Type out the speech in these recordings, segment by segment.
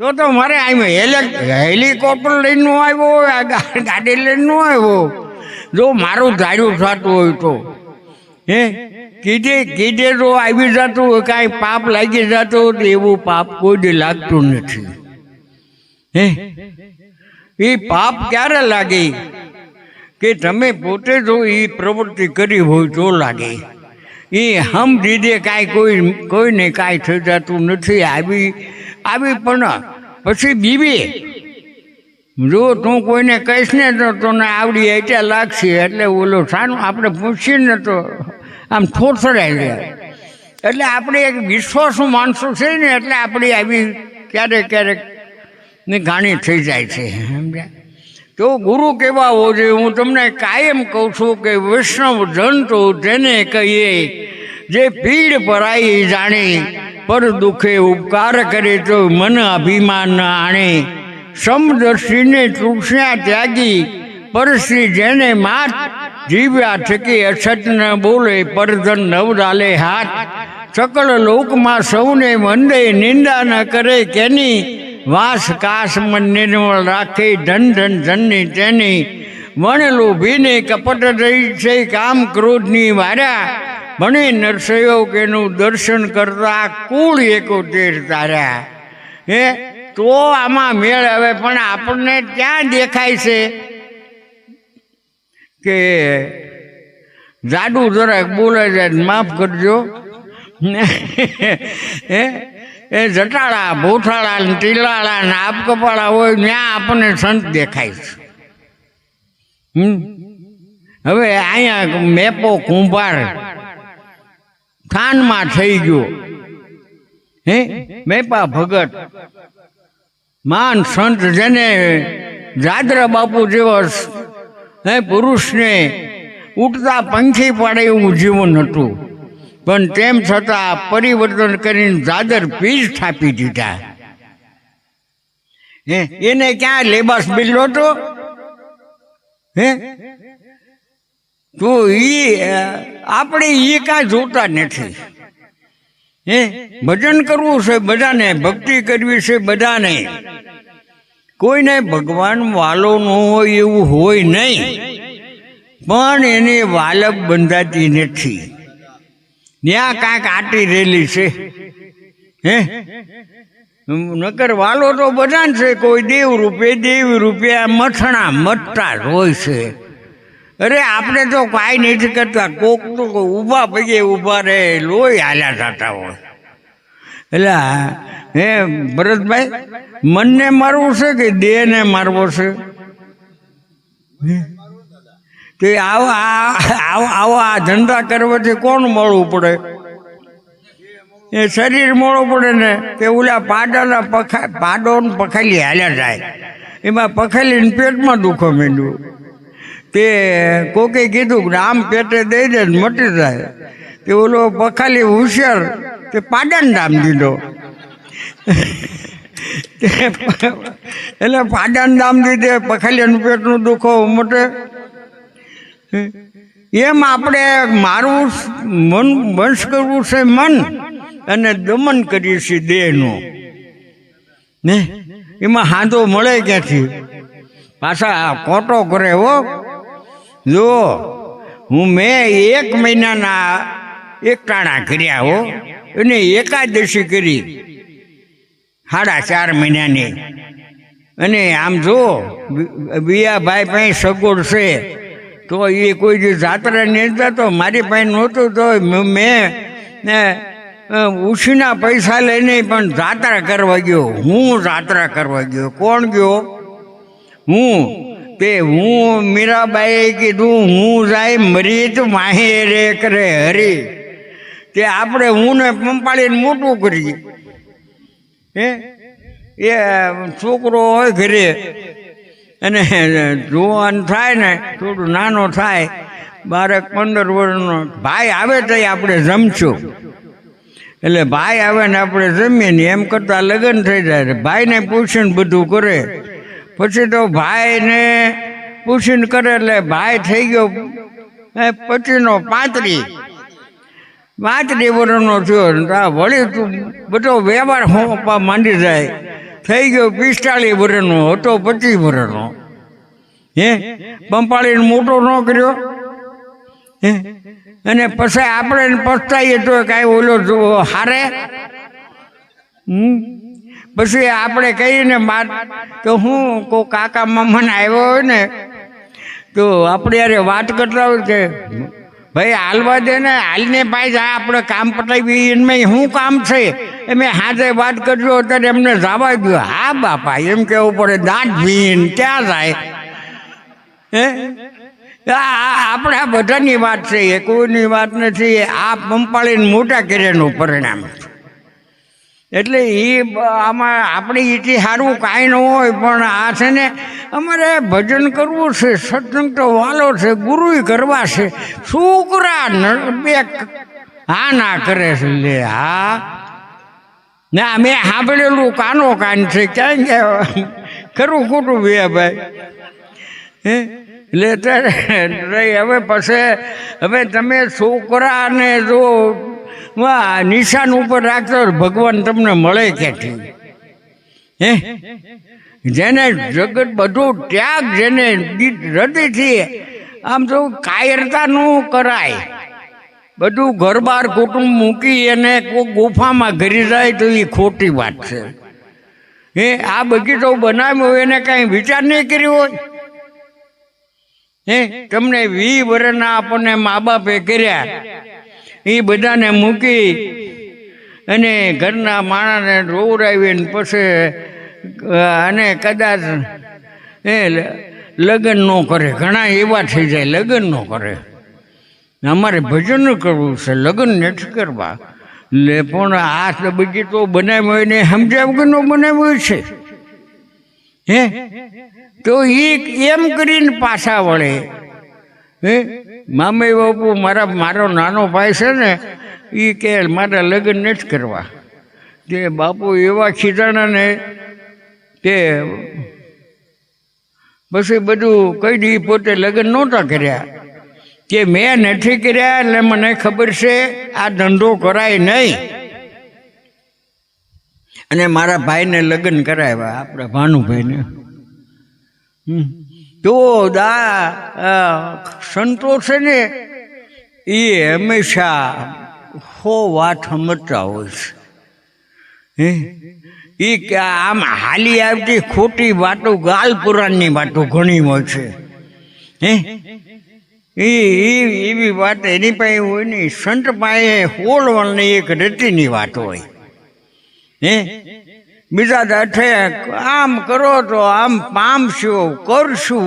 તો મારે આમ હેલિકોપ્ટર લઈને ન આવ્યો હોય, ગાડી લઈને ન આવ્યો. જો મારું ધાર્યું થતું હોય તો કીધે જો આવી જતું હોય, કાંઈ પાપ લાગી જતું હોય તો એવું પાપ કોઈ દી લાગતું નથી. એ પાપ ક્યારે લાગે કે તમે પોતે જો એ પ્રવૃત્તિ કરી હોય તો લાગે. એ હમ દીધે કાંઈ કોઈને કાંઈ થઈ જતું નથી. આવી પણ પછી બીવી જો તું કોઈને કહીશ ને તો તને આવડી એટલે લાગશે. એટલે ઓલો સાનું આપણે પૂછીને તો આમ થોડસડાઈ જાય. એટલે આપણે એક વિશ્વાસુ માણસો છે ને, એટલે આપણી આવી ક્યારેક ને ઘાણી થઈ જાય છે. સમજ્યા? તો ગુરુ કેવા હોવો જોઈએ. હું તમને કાયમ કહું છું કે વૈષ્ણવ જન તો તેને કહીએ જે પીડ પરાઈ જાણે, પર દુઃખે ઉપકાર કરે તો મન અભિમાન ન આણે. સમદર્શીને તૃષ્ણા ત્યાગી, પરશ્રી જેને માત જીવ્યા થકી અછત ન બોલે, પરધન નવ ડાલે હાથ. સકળ લોકમાં સૌને વંદે, નિંદા ન કરે કેની. વાસ કાશ મન નિર્મળ રાખે, ધન ધન ધનની તેની. વણ લોભીને કપટ રહી છે, કામ ક્રોધની વાર્યા. ભણે નરસયો કેનું દર્શન કરતા, કુળ 71 તાર્યા. તો આમાં મેળ આવે. પણ આપણને ક્યાં દેખાય છે કે જાડુ જરાક બોલે જાય, માફ કરજો. એ જટાળા ભૂથાળા ને ટીલાળા ને આપ કપાળા હોય ત્યાં આપણને સંત દેખાય છે. હવે અહીંયા મેપો કુંભાર થાનમાં થઈ ગયો. મેપા ભગત માન સંત જેને જાદરા બાપુ જેવા પુરુષને ઉઠતા પંખી પાડે એવું જીવન હતું. પણ તેમ છતાં પરિવર્તન કરીને દાદર પીર સ્થાપી દીધા. એને ક્યાં લેબાસ બિલ્લો તો તો આપણે એ કાંઈ જોતા નથી. ભજન કરવું છે બધાને, ભક્તિ કરવી છે બધાને. કોઈને ભગવાન વાલો ન હોય એવું હોય નહીં, પણ એને વાલક બંધાતી નથી. ત્યાં કાંઈક આટી રેલી છે. નકર વાલો તો બધા છે. કોઈ દેવ રૂપે મથણા મથતા જ હોય છે. અરે આપણે તો કાંઈ નથી કરતા. કોક તો ઊભા પગે ઊભા રહે, લોહી હાલ્યા થતા હોય. એટલે ભરતભાઈ, મનને મારવું છે કે દેહને મારવો છે? કે આવા ધંધા કરવાથી કોણ મળવું પડે? એ શરીર મળવું પડે ને. કે ઓલા પાડો પખાલી હાલ્યા જાય, એમાં પખાલીને પેટમાં દુખો માંડ્યું. તે કોકે કીધું કે આમ પેટે દઈ દે મટી જાય. તે ઓલો પખાલી હોશિયાર, તે પાડાને દામ દીધો. એટલે પાડાને દામ દીધે પખાલીનું પેટનું દુખો મટે. એમ આપણે મારું મન વંશ કરવું છે મન, અને દમન કરીએ છીએ દેહનું. ને એમાં હાંધો મળે ક્યાંથી? પાછા કોટો કરે હો. જો મેં 1 મહિનાના 1 ટાણા કર્યા હો, અને એકાદશી કરી 4.5 મહિનાની. અને આમ જો બિયાભાઈ પાસે સગવડ છે તો એ કોઈ જે જાત્રા નહીં જતો, મારી પાસે નહોતું તો મેં ઉછીના પૈસા લઈને પણ જાત્રા કરવા ગયો. હું જાત્રા કરવા ગયો. કોણ ગયો? હું. તે હું મીરાબાઈએ કીધું હું જાય મરી તો માહે રે કરે હરી. તે આપણે હું ને પંપાળીને મોટું કરીએ. એ છોકરો હોય ઘરે અને જુવાન થાય ને, થોડું નાનો થાય, 12-15 વર્ષનો, ભાઈ આવે તો આપણે જમશું. એટલે ભાઈ આવે ને આપણે જમીએ ને એમ કરતાં લગ્ન થઈ જાય. ભાઈને પૂછીને બધું કરે. પછી તો ભાઈને પૂછીને કરે એટલે ભાઈ થઈ ગયો 25-35 વર્ષનો થયો. વળી તું બધો વ્યવહાર હોપા માંડી જાય. થઈ ગયો 45 વર્ષનો હતો, 25 વર્ષનો, હે પંપાળીને મોટો ન કર્યો, હે અને પછી આપણે પછતાઈએ તો કાંઈ ઓલો હારે. પછી આપણે કહીને તો હું કોઈ કાકા મામાને આવ્યો હોય ને તો આપણે યારે વાત કરતા હોય કે ભાઈ હાલવા દે ને, હાલને ભાઈ જા, આપણે કામ પતાવી, એમાં શું કામ છે એમ હાથે વાત કરજો, અત્યારે એમને જવા દો. હા બાપા એમ કેવું પડે, દાંત ભીન ક્યાં જાય? હે આપણે આ બધાની વાત છે, એ કોઈની વાત નથી. આ પંપાળીને મોટા કર્યાનું પરિણામ. એટલે એ આમાં આપણી ઈથી સારું કાંઈ ન હોય, પણ આ છે ને અમારે ભજન કરવું છે, સત્સંગ તો વાલો છે, ગુરુય કરવા છે, છોકરા બે હા ના કરે છે. લે હા ના, મેં સાંભળેલું કાનો કાન છે, ક્યાં ગયા ખરું ખોટું બે ભાઈ? હે એટલે ત્યારે હવે પછી હવે તમે છોકરાને જો નિશાન ઉપર રાખતો ભગવાન તમને મળે ક્યાંથી? હે જેને જગત બધું ત્યાગ, જેને હૃદયથી આમ તો કાયરતા ન કરાય, બધું ઘરબાર કુટુંબ મૂકી અને કોઈ ગુફામાં ઘરી જાય તો એ ખોટી વાત છે. હે આ બગીચો બનાવ્યો એને કાંઈ વિચાર નહીં કર્યો હોય? હે તમને 20 વર્ષના આપણને મા બાપે કર્યા, એ બધાને મૂકી અને ઘરના માણસને રોવરાવીને પછી અને કદાચ એ લગ્ન ન કરે, ઘણા એવા થઈ જાય લગ્ન ન કરે. અમારે ભજન કરવું છે, લગ્ન નથી કરવા. લે પણ આ બગીચો બનાવ્યો એને સમજ્યા વગરનો બનાવ્યો છે. હે તો એ એમ કરીને પાછા વળે. હે મામી બાપુ મારો નાનો ભાઈ છે ને, એ કે મારા લગ્ન નથી કરવા. તે બાપુ એવા ખીજાણા ને તે પછી બધું કહી દી, પોતે લગ્ન નહોતા કર્યા, કે મેં નથી કર્યા એટલે મને ખબર છે આ ધંધો કરાય નહીં. અને મારા ભાઈને લગ્ન કરાવ્યા, આપણા ભાનુભાઈને. તો સંતો છે ને એ હંમેશા વાત સમજતા હોય છે. એ કે આમ હાલી આવતી ખોટી વાતો, ગાલ પુરાણની વાતો ઘણી હોય છે. હે એવી વાત એની પાસે હોય નહીં. સંત પાસે હોળવણની એક રતિની વાત હોય. હે બીજા દાઠે આમ કરો તો આમ પામશું, કરશું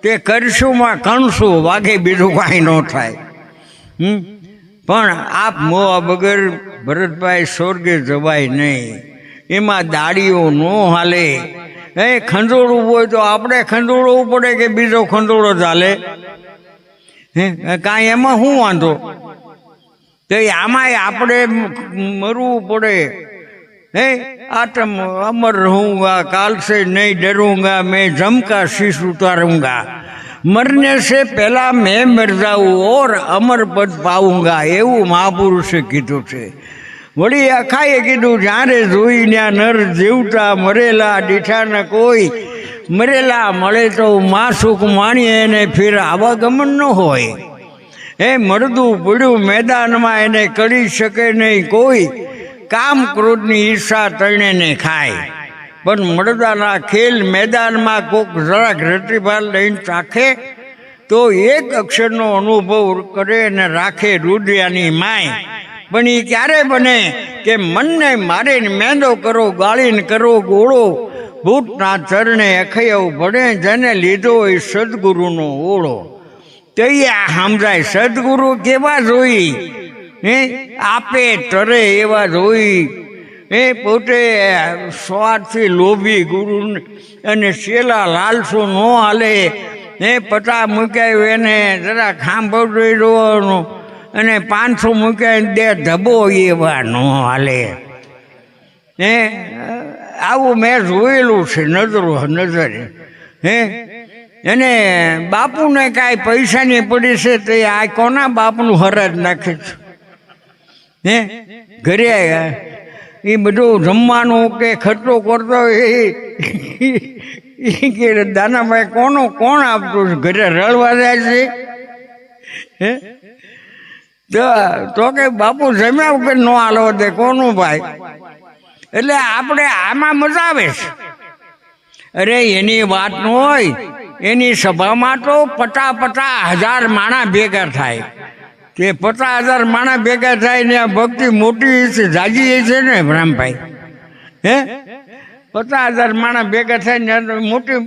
તે કરશુંમાં કણશું, વાઘે બીજું કાંઈ ન થાય. પણ આપ મોવા વગર ભરતભાઈ સ્વર્ગે જવાય નહીં. એમાં દાડીઓ ન હાલે. એ ખંજોળવું હોય તો આપણે ખંજોળવું પડે કે બીજો ખંજોળો ચાલે? હે કાંઈ એમાં શું વાંધો? તો આમાંય આપણે મરવું પડે. હે आत्म अमर रहूंगा, काल से नहीं डरूंगा, मैं जम का शीश उतारूंगा, मरने से पहला मैं मर जाऊँ और अमर पद पाऊंगा, એવું મહાપુરુષે કીધું છે. વળી અખાએ કીધું, જ્યારે જોઈ ત્યાં નર જીવતા મરેલા દીઠા ન કોઈ, મરેલા મળે તો માં સુખ માણીએ એને ફેર આવાગમન ન હોય. હે મરદું પડ્યું મેદાનમાં એને કરી શકે નહીં કોઈ, કામ ક્રોધની ઈર્ષા તણે ને ખાય. પણ મળદાના ખેલ મેદાનમાં કોક જરાક રતિભાર લઈને ચાખે તો એક અક્ષરનો અનુભવ કરે ને રાખે રુદિયાની માય. પણ એ ક્યારે બને કે મનને મારીને મેંદો કરો, ગાળીને કરો ગોળો, ભૂતના ચરણે અખૈયવ ભણે, જેને લીધો એ સદગુરુનો ઓળો. તો આ સમજાય સદગુરુ કેવા જોઈ? હે આપે તરે એવા જોઈ. એ પોતે સ્વાર્થથી લોભી ગુરુ અને શેલા લાલસો ન હાલે. એ પતા મૂક્યા એને જરા ખાંભો જોઈ જોવાનું, અને 500 મૂક્યા દે ધબો એવા ન હાલે. હે આવું મેં જોયેલું છે નજરે. હે એને બાપુને કાંઈ પૈસાની પડી છે તો આ કોના બાપનું હરાજ નાખે છે? હે ઘરે એ બધું જમવાનું કે ખર્ચો કરતો એ કે દાનાભાઈ કોણ આપતું છે? ઘરે રળવા જાય છે હે? તો કે બાપુ જમ્યા વગર ન હાલો દે કોનું ભાઈ. એટલે આપણે આમાં મજા આવે છે. અરે એની વાત ન હોય, એની સભામાં તો 50,000 માણા ભેગા થાય. તે 50,000 માણા ભેગા થાય ને આ ભક્તિ મોટી છે, જાજી છે ને બ્રહ્મભાઈ હે? 50,000 માણા ભેગા થાય ને મોટી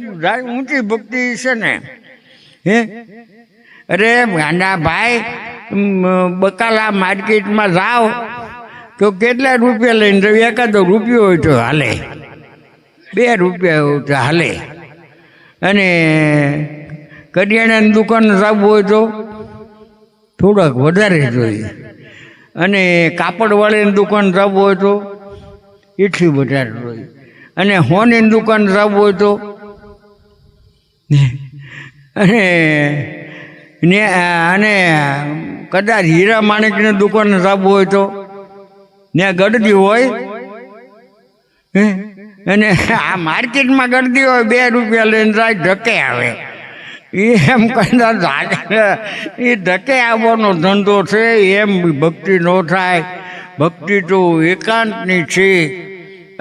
ઊંચી ભક્તિ છે ને હે? અરે ગાંડા ભાઈ, બકાલા માર્કેટમાં જાઓ તો કેટલા રૂપિયા લઈને જાવ? એકાદો રૂપિયો હોય તો હાલે, 2 રૂપિયા હોય તો હાલે. અને કરિયાણાની દુકાન જવું હોય તો થોડાક વધારે જોઈએ. અને કાપડવાળીની દુકાન જવું હોય તો એટલી વધારે જોઈએ. અને હોનીની દુકાન જવું હોય તો અને કદાચ હીરા માણેકની દુકાન જવું હોય તો ત્યાં ગળદી હોય અને આ માર્કેટમાં ગળદી હોય, 2 રૂપિયા લઈને જાય, ધકે આવે. એમ કદાચ એ ધકે આવવાનો ધંધો છે. એમ ભક્તિ ન થાય. ભક્તિ તો એકાંતની છે.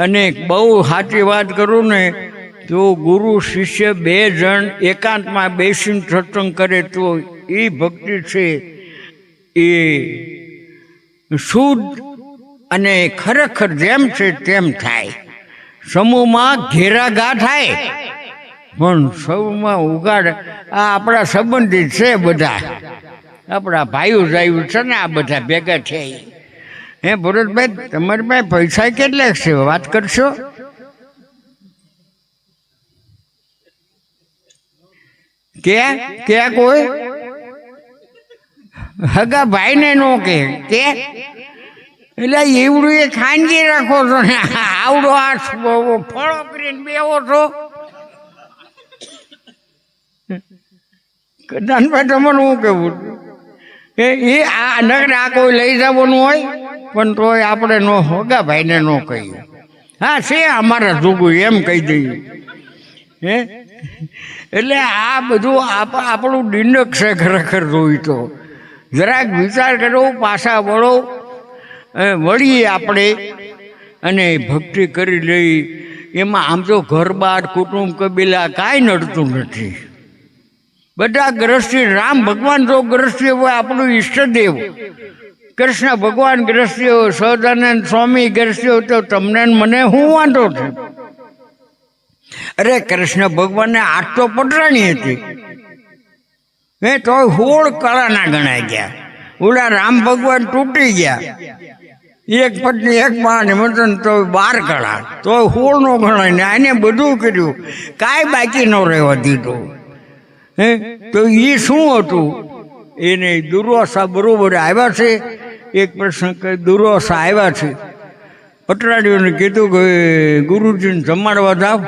અને બહુ સાચી વાત કરું ને તો ગુરુ શિષ્ય 2 જણ એકાંતમાં બેસીને સત્સંગ કરે તો એ ભક્તિ છે. એ શુદ્ધ અને ખરેખર જેમ છે તેમ થાય. સમૂહમાં ઘેરાઘા થાય પણ સૌમાં ઉગાડ. આ આપણા સંબંધિત છે, બધા આપણા ભાઈઓ જાયું છે ને, આ બધા ભેગા છે. હે ભરતભાઈ, તમારી પાસે પૈસા કેટલા છે? વાત કરશો? કે કોઈ હગા ભાઈને નો કે એટલે એવડું એ ખાનગી રાખો છો ને, આવડો આ ફળો કરીને બેવો છો. દાનભાઈ તમારું શું કેવું? એ આ નગર આ કોઈ લઈ જવાનું હોય પણ તોય આપણે નો હોગા ભાઈને ન કહીએ. હા છે અમારા જોગું એમ કહી દઈએ હે? એટલે આ બધું આપણું દિનક છે ખરેખર. જોઈ તો જરાક વિચાર કરો, પાછા વળીએ આપણે અને ભક્તિ કરી લઈ. એમાં આમ તો ઘર બાર કુટુંબ કબીલા કાંઈ નડતું નથી. બધા ગ્રસ્તી, રામ ભગવાન જો ગ્રસ્તી હોય, આપણું ઈષ્ટદેવ કૃષ્ણ ભગવાન ગ્રસ્તી હોય, સહજાનંદ સ્વામી ગ્રસ્તી હોય, તો તમને મને શું વાંધો છે? અરે કૃષ્ણ ભગવાનને 8 તો પટરાણી હતી તો 16 કળાના ગણાઈ ગયા. ઓલા રામ ભગવાન તૂટી ગયા, એક પત્ની એક બાણ મતન તો 12 કળા, તો 16 નો ગણાય ને. આને બધું કર્યું, કાંઈ બાકી ન રહેવા દીધું. તો એ શું હતું? એને દુર્વાસા બરોબર આવ્યા છે. એક પ્રશ્ન કહે, દુર્વાસા આવ્યા છે, પટરાડીઓને કીધું કે ગુરુજીને જમાડવા જાવ.